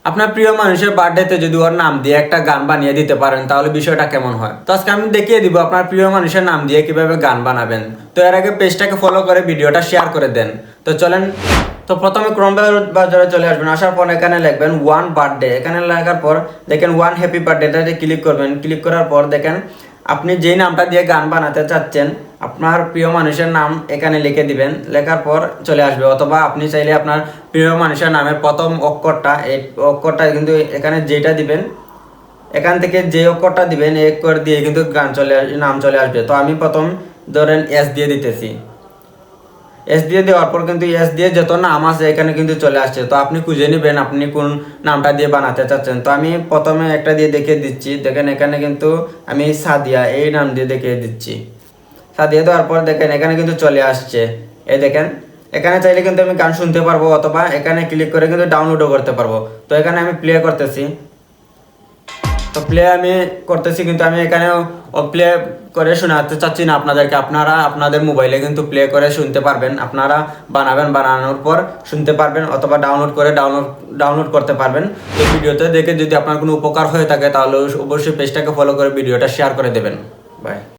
আপনার প্রিয় মানুষের বার্থডেতে যদি ওর নাম দিয়ে একটা গান বানিয়ে দিতে পারেন তাহলে বিষয়টা কেমন হয়। তো আজকে আমি দেখিয়ে দিব আপনার প্রিয় মানুষের নাম দিয়ে কিভাবে গান বানাবেন। তো এর আগে পেজটাকে ফলো করে ভিডিওটা শেয়ার করে দেন। তো চলেন, তো প্রথমে ক্রোম ব্রাউজারে চলে আসবেন। আসার পর এখানে লিখবেন ওয়ান বার্থডে। এখানে লেখার পর দেখেন ওয়ান হ্যাপি বার্থডেটাতে ক্লিক করবেন। ক্লিক করার পর দেখেন আপনি যেই নামটা দিয়ে গান বানাতে চাচ্ছেন আপনার প্রিয় মানুষের নাম এখানে লিখে দিবেন। লেখার পর চলে আসবে, অথবা আপনি চাইলে আপনার প্রিয় মানুষের নামের প্রথম অক্ষরটা, এই অক্ষরটা কিন্তু এখানে যেটা দিবেন, এখান থেকে যে অক্ষরটা দিবেন এই অক্ষর দিয়ে কিন্তু নাম চলে আসবে। তো আমি প্রথম ধরেন এস দিয়ে দিতেছি। এস দিয়ে দেওয়ার পর কিন্তু এস দিয়ে যত নাম আছে এখানে কিন্তু চলে আসছে। তো আপনি খুঁজে নেবেন আপনি কোন নামটা দিয়ে বানাতে চাচ্ছেন। তো আমি প্রথমে একটা দিয়ে দেখিয়ে দিচ্ছি। দেখেন এখানে কিন্তু আমি সাদিয়া এই নাম দিয়ে দেখিয়ে দিচ্ছি। সাদিয়া দেওয়ার পর দেখেন এখানে কিন্তু চলে আসছে। এই দেখেন এখানে চাইলে কিন্তু আমি গান শুনতে পারবো, অথবা এখানে ক্লিক করে কিন্তু ডাউনলোডও করতে পারবো। তো এখানে আমি প্লে করতেছি। তো প্লে আমি করতেছি, কিন্তু আমি এখানে প্লে করে শোনাতে চাচ্ছি না আপনাদেরকে। আপনারা আপনাদের মোবাইলে কিন্তু প্লে করে শুনতে পারবেন। আপনারা বানাবেন, বানানোর পর শুনতে পারবেন, অথবা ডাউনলোড করে ডাউনলোড করতে পারবেন। তো ভিডিওতে দেখে যদি আপনার কোনো উপকার হয়ে থাকে তাহলে অবশ্যই পেজটাকে ফলো করে ভিডিওটা শেয়ার করে দেবেন। বাই।